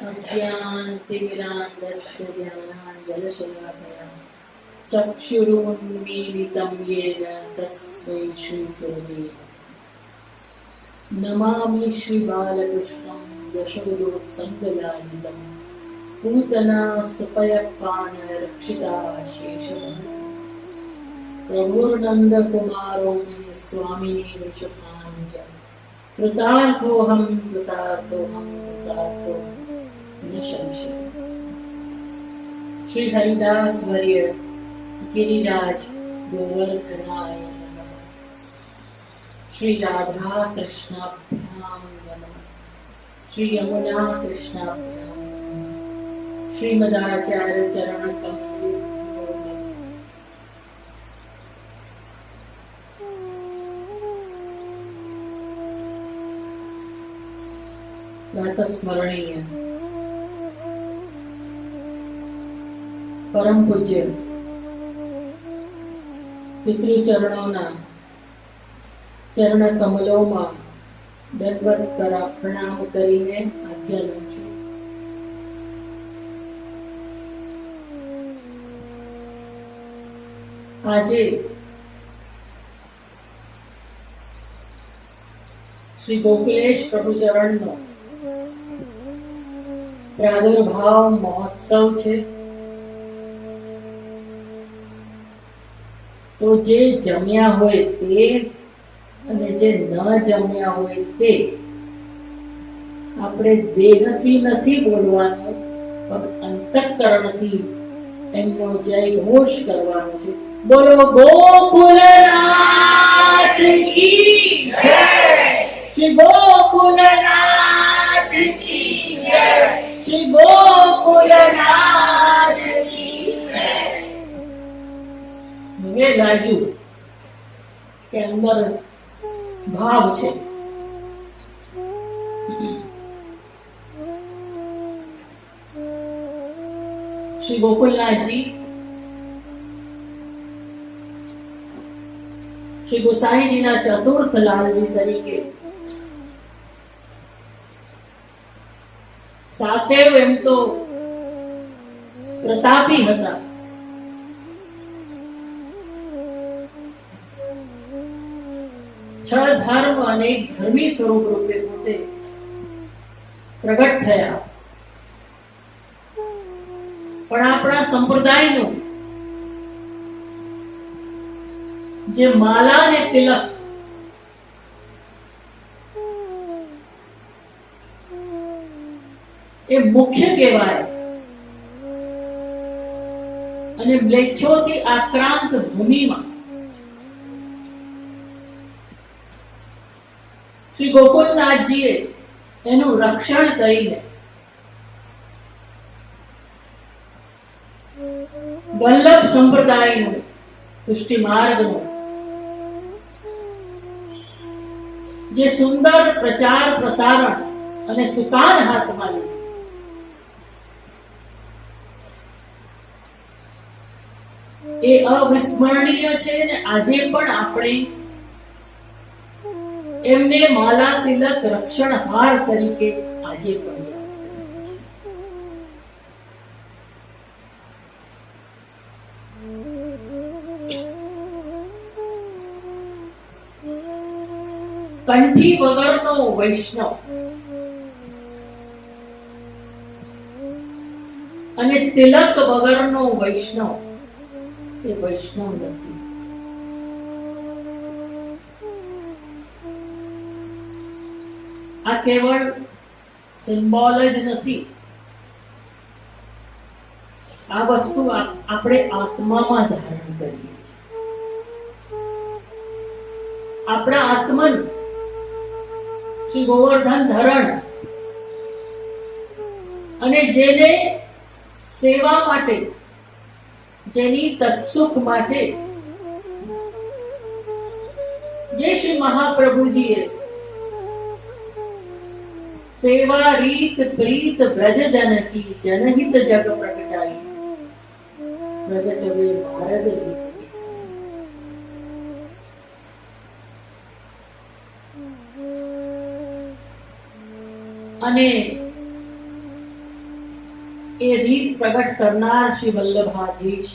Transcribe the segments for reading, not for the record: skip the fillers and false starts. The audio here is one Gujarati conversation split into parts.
अज्ञानतिमिरान्धस्य ज्ञानाञ्जनशलाकया चक्षुरुन्मीलितं येन तस्मै श्रीगुरवे नमामि श्रीबालकृष्णं यशोदोत्सङ्गलालितं पूतना सुपयपाणरक्षिता शेषवह्निः प्रभुर्नन्दकुमारो मे स्वामिने वृषभाञ्च कृतार्थोऽहं कृतार्थो न संशय। श्री हरिदास वर्य गिरिराज गोवर्धनाय नमः। श्री राधा कृष्णाभ्याम नमः। श्री यमुना कृष्णाभ्याम नमः। श्रीमदाचार्य चरण कमले प्रातस्मरणीय परम पूज्य પિતૃચરણોના ચરણ કમલોમાં દંડવત પ્રણામ કરીને આજ્ઞા લઉં છું. આજે શ્રી ગોકુલેશ પ્રભુચરણનો પ્રાદુર્ભાવ મહોત્સવ છે. તો જે જમ્યા હોય તે અને જે ન જમ્યા હોય તે આપણે દેહથી નથી બોલવાનું, પણ અંતઃકરણથી એમનો જય ઘોષ કરવાનો છે. બોલો ગોકુલનાથ કી જય, શ્રી ગોકુલનાથ કી જય, શ્રી ગોકુલનાથ કી જય. મને લાગ્યું કે અંદર ભાવ છે. શ્રી ગોકુલનાથજી શ્રી ગોસાઈજીના ચતુર્થ લાલજી તરીકે સાતેવ એમ તો પ્રતાપી હતા, છ ધર્મ અને ધર્મી સ્વરૂપ રૂપે પોતે પ્રગટ થયા. પણ આપણા સંપ્રદાયનું જે માલા અને તિલક એ મુખ્ય કહેવાય અને મ્લેચ્છોથી આક્રાંત ભૂમિમાં શ્રી ગોકુલનાથજીએ એનું રક્ષણ કરીને વલ્લભ સંપ્રદાયનું પુષ્ટિ માર્ગનું જે સુંદર પ્રચાર પ્રસારણ અને સુકાન હાથમાં લીધું, એ અવિસ્મરણીય છે. ને આજે પણ આપણે એમને માલા તિલક રક્ષણ હાર તરીકે આજે પણ કંઠી વગરનો વૈષ્ણવ અને તિલક વગરનો વૈષ્ણવ એ વૈષ્ણવ નથી. આ કેવળ સિમ્બોલ જ નથી. આ વસ્તુ આપણે આત્મામાં ધારણ કરીએ છીએ. આપણા આત્મન શ્રી ગોવર્ધન ધરણ અને જેને સેવા માટે, જેની તત્સુખ માટે જે શ્રી મહાપ્રભુજીએ સેવા રીત પ્રીત બ્રજ જન કી જનહિત જગ પ્રગટાઈ પ્રગટ વે માર્ગ રીત. અને એ રીત પ્રગટ કરનાર શ્રી વલ્લભાધીશ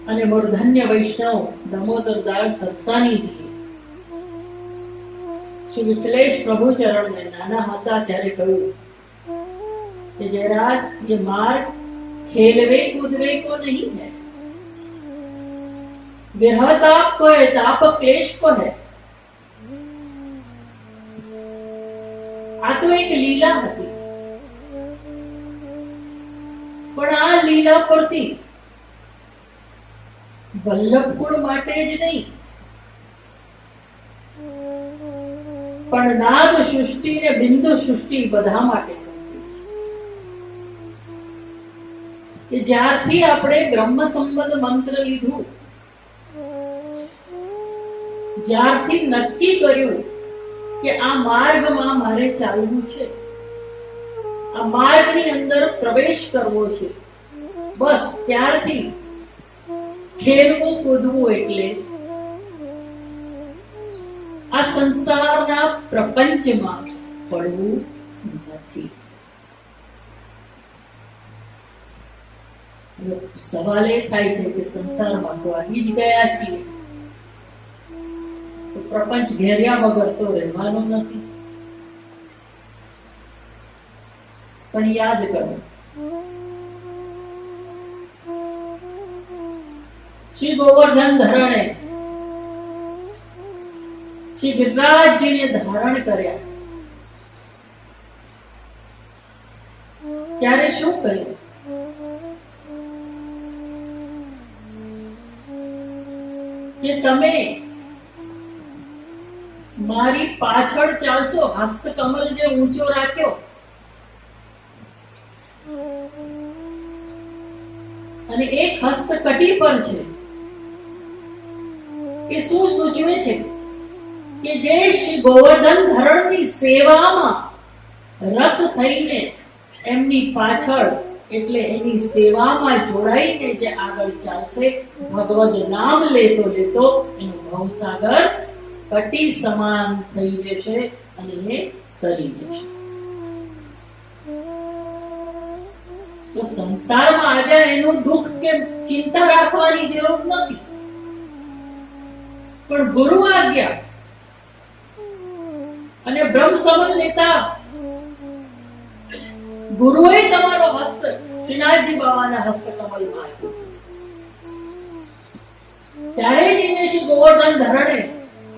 અને મૂર્ધન્ય વૈષ્ણવ દામોદરદાસ સરસાનીજીએ શ્રી વિઠલેશ પ્રભુ ચરણ में નાના હતા ત્યારે કહ્યું कि जयराज ये मार्ग खेलवे कूदवे को नहीं है, विरह ताप को है, ताप क्लेश को है। आ तो एक लीला હતી, પણ આ લીલા પરથી વલ્લભકુળ માટે જ નહીં પણ નાદ સૃષ્ટિ ને બિંદુ સૃષ્ટિ બધા માટે કે જ્યારથી આપણે બ્રહ્મ સંબંધ મંત્ર લીધું, જ્યારથી નક્કી કર્યું કે આ માર્ગમાં મારે ચાલવું છે, આ માર્ગની અંદર પ્રવેશ કરવો છે, બસ ત્યારથી ખેલવું કૂદવું એટલે આ સંસારના પ્રપંચમાં પડવું નથી. સવાલ એ થાય છે કે સંસારમાં તો આવી જ ગયા છીએ તો પ્રપંચ ઘેર્યા વગર તો રહેવાનું નથી. પણ યાદ કરો, શ્રી ગોવર્ધન ધરણે શ્રી ગિરિરાજજીને ધારણ કર્યા ત્યારે શું કહ્યું? કે તમે મારી પાછળ ચાલશો, હસ્તકમલ જે ઊંચો રાખ્યો અને એક હસ્તકટી પર છે, એ શું સૂચવે છે કે જે શ્રી ગોવર્ધન ધરણની સેવામાં રત થઈને એમની પાછળ એટલે એની સેવામાં જોડાઈને જે આગળ ચાલશે, ભગવદ નામ લેતો લેતો એનો ભવસાગર કટી સમાન થઈ જશે અને એ તરી જશે. તો સંસારમાં આવ્યા એનું દુઃખ કે ચિંતા રાખવાની જરૂર નથી, પણ ગુરુ આજ્ઞા અને બ્રહ્મ સંબંધ લેતા ગુરુએ તમારો હસ્ત શ્રીનાથજી બાવાના હસ્તકમલમાં આપ્યો છે. ત્યારે જ એને શ્રી ગોવર્ધન ધરણે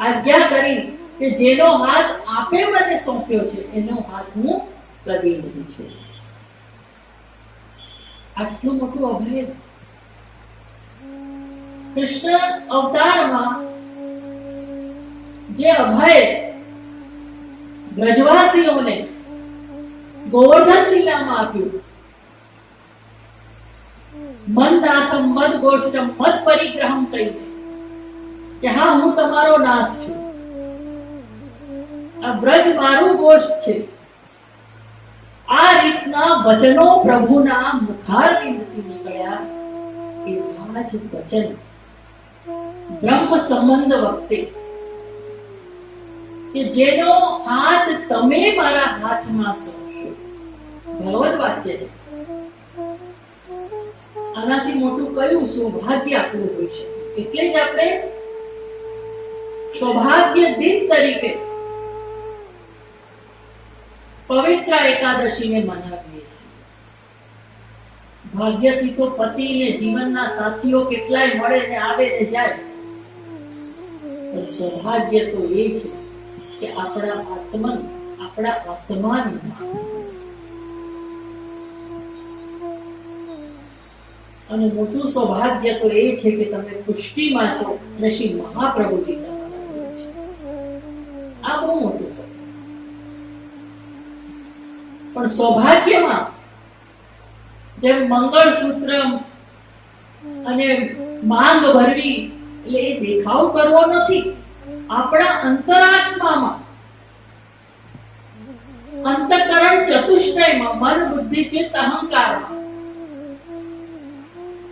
આજ્ઞા કરી કે જેનો હાથ આપે મને સોંપ્યો છે એનો હાથ હું કદી નહીં છોડું. આટલું મોટું અભય કૃષ્ણ અવતારમાં જે અભય બ્રજવાસીઓને ગોવર્ધન લીલામાં આપ્યું, મનનાથમ મદ ગોષ્ઠમ મદ પરિગ્રહમ કહીને કે હા હું તમારો નાથ છું, આ બ્રજ મારું ગોષ્ઠ છે. આ રીતના વચનો પ્રભુના મુખારવિંદથી નીકળ્યા એવા જ વચન બ્રહ્મ સંબંધ વખતે કે જેનો હાથ તમે મારા હાથમાં સોંપશો, ભગવદ વાક્ય છે. આનાથી મોટું કયું સૌભાગ્ય આપણું હોય છે. એટલે જ આપણે સૌભાગ્ય દિન તરીકે પવિત્ર એકાદશીને મનાવીએ છીએ. ભાગ્યથી તો પતિ ને જીવનના સાથીઓ કેટલાય મળે ને આવે ને જાય, સૌભાગ્ય તો એ છે કે આપણા આત્માનું અને મોટું સૌભાગ્ય તો એ છે કે તમે પુષ્ટિમાં છો અને શ્રી મહાપ્રભુજી તમારા છે. આ બહુ મોટું સૌભાગ્ય. પણ સૌભાગ્યમાં જેમ મંગળસૂત્ર અને માંગ ભરવી એટલે એ દેખાવ કરવો નથી. આપણા અંતરાત્મામાં અંતકરણ ચતુષ્ટયમાં મન બુદ્ધિ ચિત્ત અહંકારમાં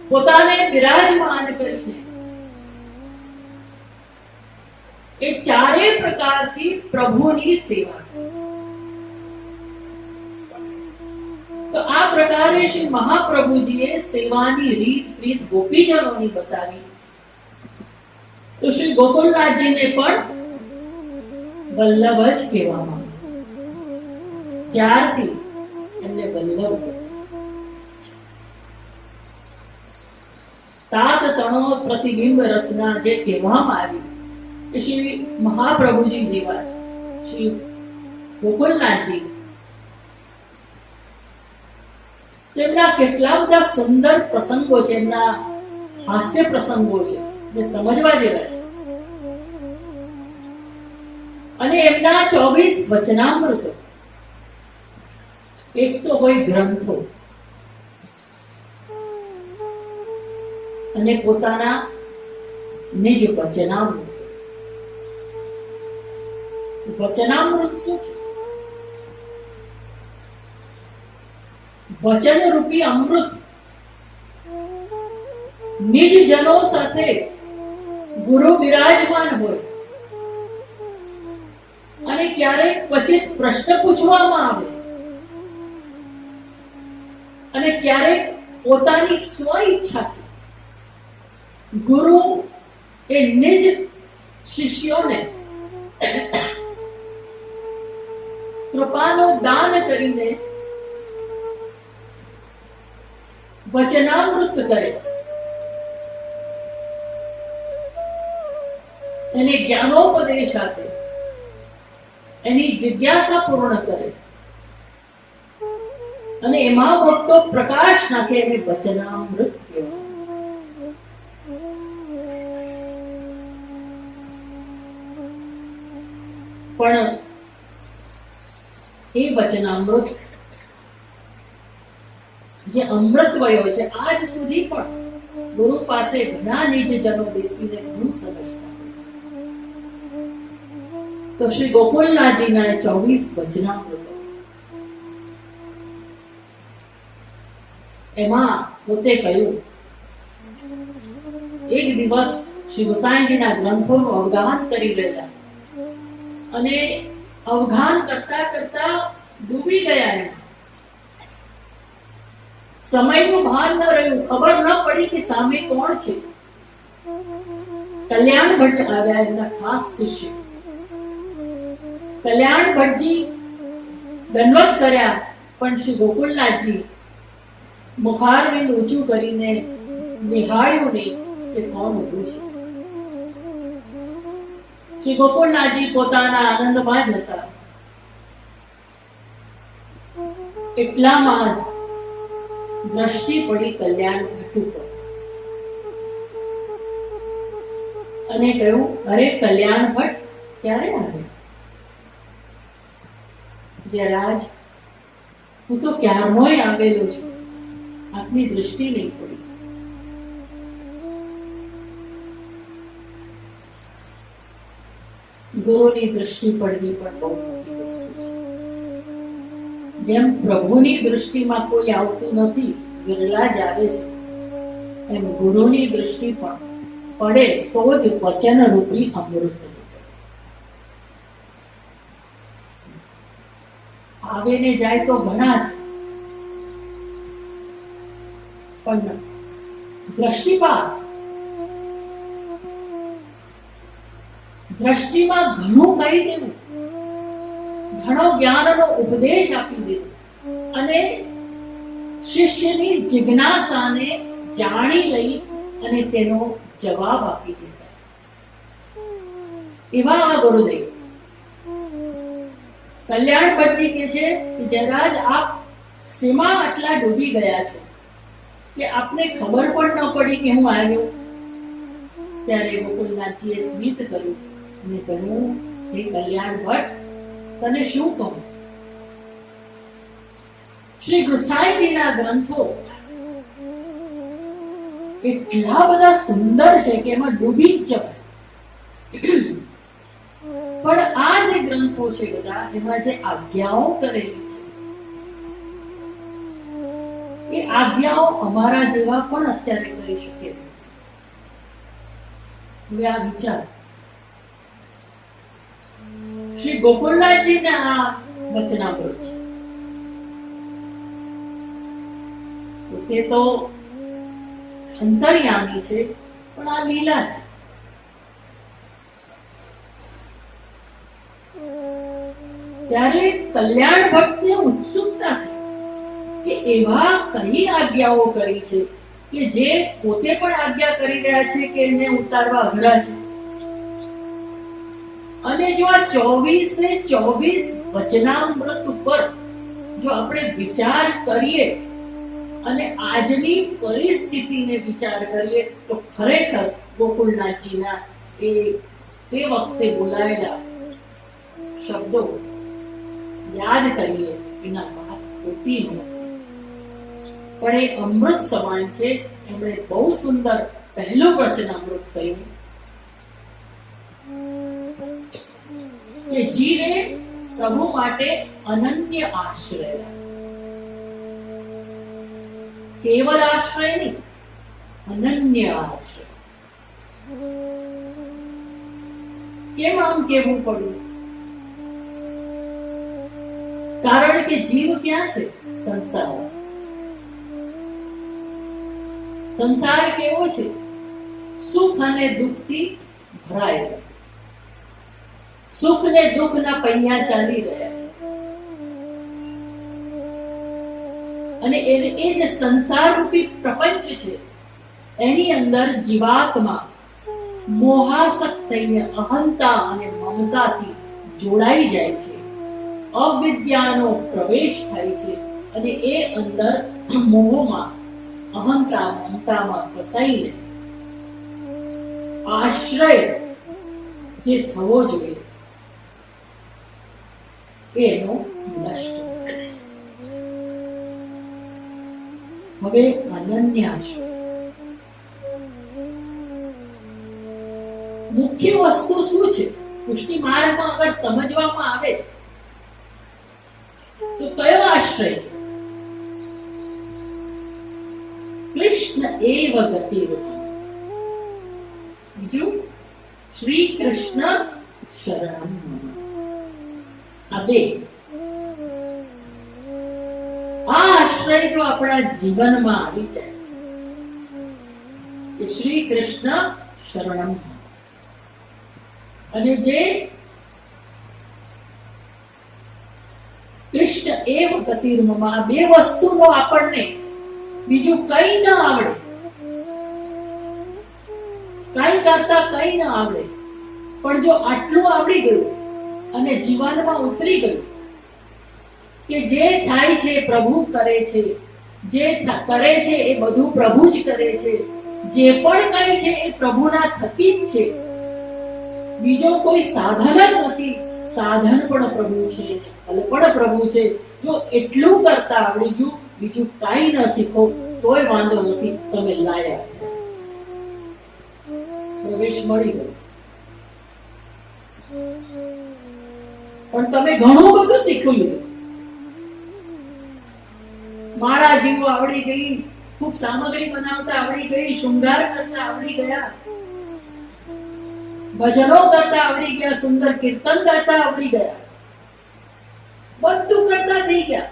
પોતાને વિરાજમાન કરીને એ ચારે પ્રકારથી પ્રભુની સેવા. પ્રકારે શ્રી મહાપ્રભુજીએ સેવાની રીત પ્રીત ગોપીજનોની બતાવી, તો શ્રી ગોકુલનાથજીને પણ વલ્લભ જ કહેવામાં આવ્યું. ત્યારથી એમને વલ્લભ તાત તણો પ્રતિબિંબ રસના જે કહેવામાં આવ્યું કે શ્રી મહાપ્રભુજી જેવા છે, શ્રી ગોકુલનાથજી, તેમના કેટલા બધા સુંદર પ્રસંગો છે, એમના હાસ્ય પ્રસંગો છે જે સમજવા જેવા છે. અને એમના 24 વચનામૃતો, એક તો હોય ગ્રંથો અને પોતાના નિજ વચનામૃત. વચનામૃત શું છે? વચન રૂપી અમૃત. નિજ જનો સાથે ગુરુ બિરાજમાન હોય અને ક્યારેક ક્વચિત પ્રશ્ન પૂછવામાં આવે અને ક્યારેક પોતાની સ્વ ઈચ્છાથી ગુરુ એ નિજ શિષ્યોને કૃપાનો દાન કરીને વચનામૃત કરે, એને જ્ઞાનોપદેશ આપે, એની જિજ્ઞાસા પૂર્ણ કરે અને એમાં મોટો પ્રકાશ નાખે, એને વચનામૃત કહેવાય. પણ એ વચનામૃત જે અમૃત વયો છે, આજ સુધી પણ ગુરુ પાસે ઘણા નિજજનો બેસીને ઘણું સમજતા હોય છે. તો શ્રી ગોકુલનાથજીના 24 વચનામૃતો, એમાં પોતે કહ્યું, એક દિવસ શ્રી ગોસાઈજીના ગ્રંથોનું અવગાહન કરી રહેલા અને અવગાહન કરતા કરતા ડૂબી ગયા. એમાં સમયનું ભાન ન રહ્યું, ખબર ન પડી કે સામે કોણ છે. કલ્યાણ ભટ્ટ આવ્યા, એમના ખાસ શિષ્ય. કલ્યાણ ભટ્ટજી દંડવત કર્યા, પણ શ્રી ગોકુલનાથજી મુખારવિંદ ઊંચું કરીને નિહાળ્યું નહીં કે કોણ ઊભું છે. શ્રી ગોકુલનાથજી પોતાના આનંદમાં જ હતા. એટલામાં દ્રષ્ટિ પડી કલ્યાણ ભટ્ટ ઉપર અને કહ્યું, અરે કલ્યાણ ભટ્ટ ક્યારે આવે? જયરાજ, હું તો ક્યારનોય આવેલો છું, આપની દ્રષ્ટિ નહીં પડી. ગુરુની દ્રષ્ટિ પડવી પણ બહુ મોટી વસ્તુ છે. જેમ પ્રભુની દૃષ્ટિમાં કોઈ આવતું નથી, વિરલા જ આવે છે, એમ ગુરુની દૃષ્ટિ પણ પડે તો જ વચન રૂપી અમૃત આવે ને જાય તો ઘણા છે, પણ દ્રષ્ટિપાત, દ્રષ્ટિમાં ઘણું કહી દેવું, ઘણો જ્ઞાનનો ઉપદેશ આપી દેવો અને શિષ્યની જિજ્ઞાસાને જાણી લઈ અને તેનો જવાબ આપી દેતા, એવા આ ગુરુદેવ. કલ્યાણ ભટ્ટજી કહે છે કે જયરાજ, આપ શેમાં આટલા ડૂબી ગયા છો કે આપને ખબર પણ ન પડી કે હું આવ્યો? ત્યારે ગોકુલનાથજીએ સ્મિત કર્યું અને કહ્યું, હે કલ્યાણ ભટ્ટ, તને શું કહું? શ્રી ગૃચ્છાઈજીના ગ્રંથો એટલા બધા સુંદર છે કે એમાં ડૂબી જ જવાય. પણ આ જે ગ્રંથો છે બધા, એમાં જે આજ્ઞાઓ કરેલી છે, એ આજ્ઞાઓ અમારા જેવા પણ અત્યારે કરી શકે. હવે આ વિચાર, શ્રી ગોકુલનાથજીના આ વચનામૃત છે. તે તો અંતર્યામી છે, પણ આ લીલા છે. ત્યારે કલ્યાણ ભટ્ટને ઉત્સુકતા થઈ કે એવા કઈ આજ્ઞાઓ કરી છે કે જે પોતે પણ આજ્ઞા કરી રહ્યા છે કે એને ઉતારવા અઘરા છે. અને જો આ 24 વચનામૃત ઉપર જો આપણે વિચાર કરીએ અને આજની પરિસ્થિતિને વિચાર કરીએ તો ખરેખર ગોકુળનાથજીના તે વખતે બોલાયેલા શબ્દો યાદ કરીએ એના વાત ખોટી નથી, પણ એ અમૃત સમાન છે. એમણે બહુ સુંદર પહેલું વચનામૃત કહ્યું કે જીવે પ્રભુ માટે અનન્ય આશ્રય, કેવલ આશ્રય નહીં, અનન્ય આશ્રય. કેમ આમ કહેવું પડ્યું? કારણ કે જીવ ક્યાં છે? સંસાર. સંસાર કેવો છે? સુખ અને દુઃખથી ભરાયેલો. સુખ ને દુઃખના પૈયા ચાલી રહ્યા છે. અને એ જે સંસાર રૂપી પ્રપંચ છે એની અંદર જીવાત્મા મોહાસક્ત થઈને અહંતા અને મમતાથી જોડાઈ જાય છે. અવિદ્યાનો પ્રવેશ થાય છે અને એ અંદર મોહમાં અહંતા મમતામાં ફસાઈને આશ્રય જે થવો જોઈએ એનો નષ્ટ. હવે અનન્ય આશ્રય મુખ્ય વસ્તુ શું છે? પુષ્ટિ માર્ગમાં અગર સમજવામાં આવે તો કયો આશ્રય છે? કૃષ્ણ એવ ગતિરૂપમ. બીજું શ્રી કૃષ્ણ શરણમ મમ. આ બે. આ આશ્રય જો આપણા જીવનમાં આવી જાય કે શ્રી કૃષ્ણ શરણમ મમ, અને જે કૃષ્ણ એવ ગતિર્મમ, આ બે વસ્તુનો આપણને બીજું કઈ ન આવડે, કઈ કરતા કઈ ન આવડે, પણ જો આટલું આવડી ગયું અને જીવનમાં ઉતરી ગયું કે જે થાય છે પ્રભુ કરે છે, જે કરે છે એ બધું પ્રભુ જ કરે છે, જે પણ કઈ છે એ પ્રભુના થકી જ છે, બીજો કોઈ સાધન જ નથી. સાધન પણ પ્રભુ છે, ફલ પણ પ્રભુ છે. જો એટલું કરતા આવડી ગયું, બીજું કાંઈ ન શીખો તોય વાંધો નથી, તમે લાયક પ્રવેશ મળી ગયો. પણ તમે ઘણું બધું શીખવું લીધું. માળા જેવું આવડી ગઈ, ખૂબ સામગ્રી બનાવતા આવડી ગઈ, શૃંગાર કરતા આવડી ગયા, ભજનો કરતા આવડી ગયા, સુંદર કીર્તન કરતા આવડી ગયા, બધું કરતા થઈ ગયા.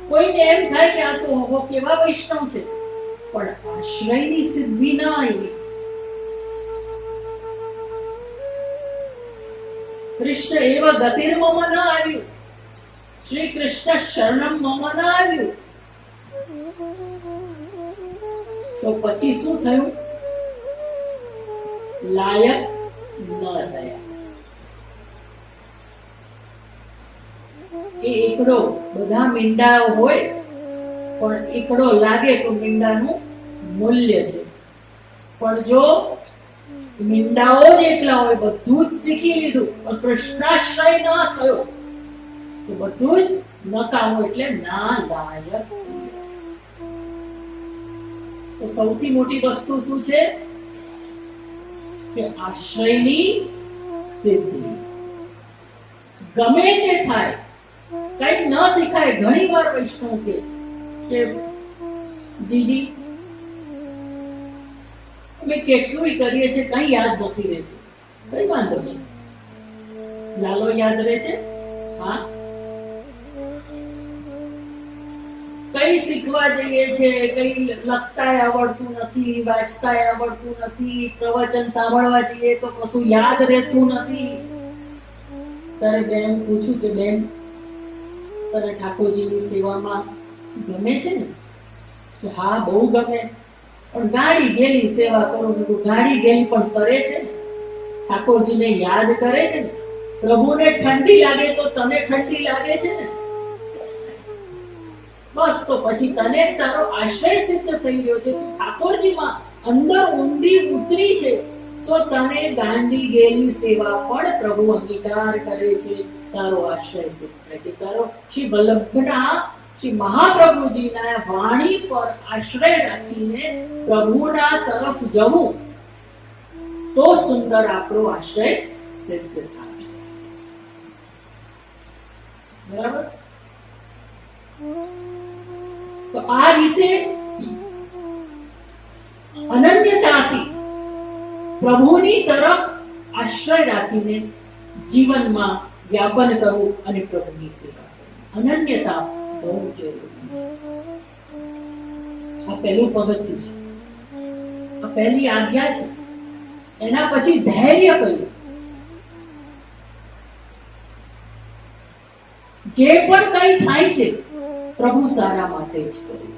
કોઈને એમ થાય કે આ તો હવે કેવા વૈષ્ણવ છે, પણ આશ્રયની સિદ્ધિ ના આવી. કૃષ્ણ એવ ગતિર્મમ ના આવ્યું, શ્રી કૃષ્ણ શરણમ મમ ના આવ્યું. તો પછી શું થયું? લાયક ન રહ્યા. એ એકડો, બધા મીંડા હોય પણ એકડો લાગે તો મીંડાનું મૂલ્ય છે. પણ જો મીંડાઓ જ એકલા હોય, બધું જ શીખી લીધું પણ કૃષ્ણાશ્રય ન થયો તો બધું જ નકામું, એટલે ના લાયક. તો સૌથી મોટી વસ્તુ શું છે કે આશ્રયની સિદ્ધિ. ગમે તે થાય, કઈ ન શીખાય. ઘણી વાર વૈષ્ણવ કે જીજી અમે કેટલું કરીએ છીએ, કઈ યાદ નથી રહેતું. કઈ વાંધો નહીં, લાલો યાદ રહે છે. હા, કઈ શીખવા જઈએ છે, કઈ લખતાય આવડતું નથી, વાંચતાય આવડતું નથી, પ્રવચન સાંભળવા જઈએ તો કશું યાદ રહેતું નથી. ત્યારે બેન પૂછું કે બેન, તને ઠાકોરજીની સેવામાં ગમે છે ને? કે હા, બહુ ગમે. પણ ગાડી ગેલી સેવા કરું. ગાડી ગેલી પણ કરે છે ને? ઠાકોરજીને યાદ કરે છે ને? પ્રભુને ઠંડી લાગે તો તને ઠંડી લાગે છે ને? બસ, તો પછી તને તારો આશ્રય સિદ્ધ થઈ ગયો છે. ઠાકોરજીમાં અંદર ઊંડી ઉતરી છે તો તને ગાંડી ગયેલી સેવા પણ પ્રભુ અંગીકાર કરે છે, તારો આશ્રય સિદ્ધ થાય છે. તારો શ્રી વલ્લભના, શ્રી મહાપ્રભુજીના વાણી પર આશ્રય રાખીને પ્રભુના તરફ જવું તો સુંદર આપણો આશ્રય સિદ્ધ થાય. બરાબર? તો આ રીતે અનન્યતાથી પ્રભુની તરફ આશ્રય રાખીને જીવનમાં વ્યાપન કરવું અને પ્રભુની સેવા કરવી. અનન્યતા બહુ જરૂરી છે. આ પહેલું પગથિયું છે, આ પહેલી આજ્ઞા છે. એના પછી ધૈર્ય કહ્યું. જે પણ કઈ થાય છે પ્રભુ સારા માટે જ કરે છે.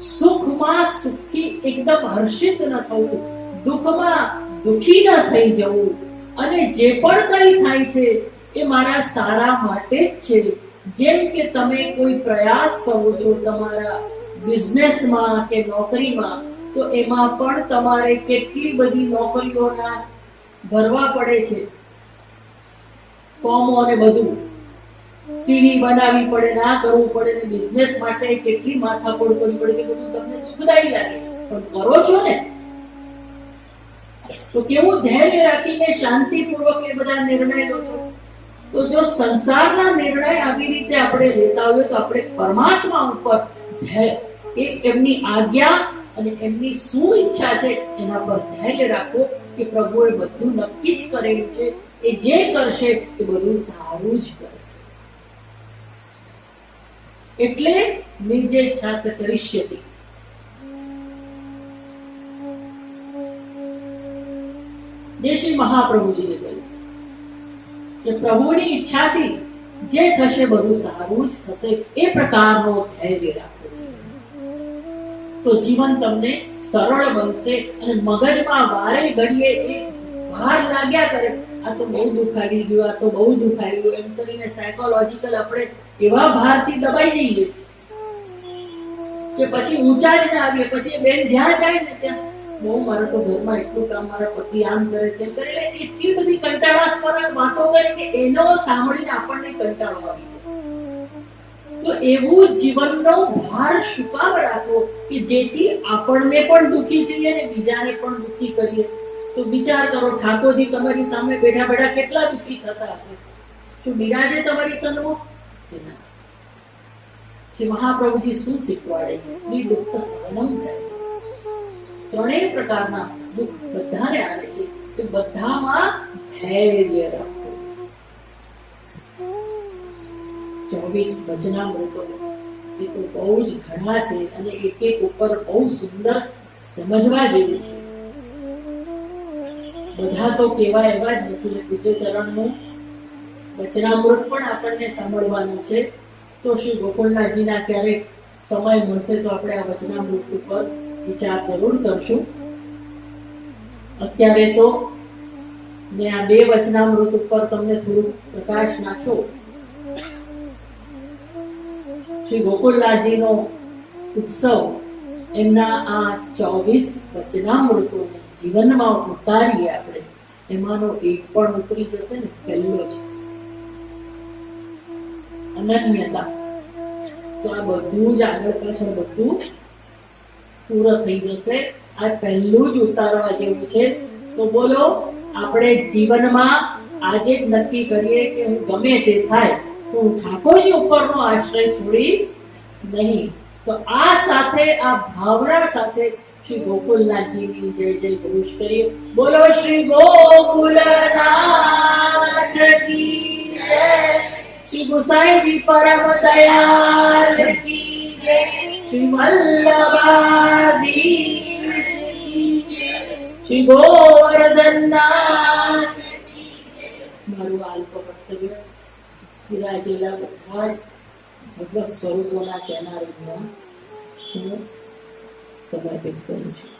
સુખમાં સુખી, એકદમ હર્ષિત ન થવું, દુઃખમાં દુઃખી ન થઈ જવું, અને જે પણ કઈ થાય છે એ મારા સારા માટે જ છે. જેમ કે તમે કોઈ પ્રયાસ કરો છો તમારા બિઝનેસમાં કે નોકરીમાં, તો એમાં પણ તમારે કેટલી બધી નોકરીઓના ભરવા પડે છે, ફોર્મો અને બધું, સીવી બનાવવી પડે, ના કરવું પડે, ને બિઝનેસ માટે કેટલી માથાકૂટ કરવી પડે, કે બધું તમને દુઃખદાયી લાગે, પણ કરો છો ને તો કેવું ધૈર્ય રાખીને શાંતિપૂર્વક એ બધા નિર્ણય લો છો. તો જો સંસારના નિર્ણય આવી રીતે આપણે લેતા હોઈએ તો આપણે પરમાત્મા ઉપર એમની આજ્ઞા અને એમની શું ઈચ્છા છે એના પર ધૈર્ય રાખો કે પ્રભુએ બધું નક્કી જ કરેલું છે, એ જે કરશે એ બધું સારું જ કરશે. એટલે નિજે છાત કરિષ્યતિ. જે શ્રી મહાપ્રભુજીએ કહ્યું કે પ્રભુની ઈચ્છાથી જે થશે બધું સારું જ થશે, એ પ્રકારનો ધૈર્ય રાખો તો જીવન તમને સરળ બનશે. અને મગજમાં વારે ઘડીએ એક ભાર લાગ્યા કરે, આ તો બહુ દુખાડી ગયું, આ તો બહુ દુખાડી ગયું, એમ કરીને સાયકોલોજીકલ આપણે એવા ભારથી દબાઈ જઈએ કે પછી ઊંચા જ ના આવીએ. પછી બેન જ્યાં જાય ને ત્યાં, બહુ મારે તો ઘરમાં એટલું કામ, મારા પતિ આમ કરે તેમ કરે, એટલે એટલી બધી કંટાળાસ્પદ વાતો કરે કે એનો સાંભળીને આપણને કંટાળો આવી જાય. તો એવું જીવનનો ભાર શું કામ રાખવો કે જેથી આપણને પણ દુઃખી થઈએ ને બીજાને પણ દુઃખી કરીએ. તો વિચાર કરો, ઠાકોરજી તમારી સામે બેઠા બેઠા કેટલા દુઃખી થતા હશે. શું બિરાજે તમારી સન્મુખ? કે મહાપ્રભુજી શું શીખવાડે છે? દુઃખ સહનમ થાય. ત્રણેય પ્રકારના દુઃખ બધાને આવે છે, તો બધામાં ધૈર્ય રાખો. 24 વચનામૃતો એ તો બહુ જ ઘણા છે અને એક એક ઉપર બહુ સુંદર સમજવા જેવું છે. બધા તો કેવા એવા જ નથી. પૂજ્ય ચરણનું વચનામૃત પણ આપણને સાંભળવાનું છે. તો શ્રી ગોકુળનાથજીના ક્યારેક સમય મળશે તો આપણે આ વચનામૃત ઉપર વિચાર જરૂર કરશું. અત્યારે તો મેં આ 2 વચનામૃત ઉપર તમને થોડું પ્રકાશ નાખ્યો. શ્રી ગોકુળનાથજીનો ઉત્સવ, એમના આ 24 વચનામૃતોને જીવનમાં ઉતારીએ આપણે, એમાંનો એક પણ ઉતરી જશે ને, પહેલો છે અનન્યતા. તો આ બધું જ આગળ પાછળ બધું પૂરું થઈ જશે. આ પહેલું જ ઉતારવા જેવું છે. તો બોલો, આપણે જીવનમાં આજે જ નક્કી કરીએ કે હું ગમે તે થાય, હું ઠાકોરજી ઉપરનો આશ્રય છોડીશ નહીં. તો આ સાથે, આ ભાવના સાથે શ્રી ગોકુળનાથજીની જય જય ઘોષ કરીએ. બોલો શ્રી ગોકુળનાથ કી જય, શ્રી ગુસાઈજી પરમ દયાલ કી શ્રી વલ્લભાધીશ કી જય. શ્રી ગોવર્ધનનાથ. મારું અલ્પ વક્તવ્ય વિરાજેલા બધા જ ભગવત સ્વરૂપોના ચરણારવિંદમાં હું સમર્પિત કરું છું.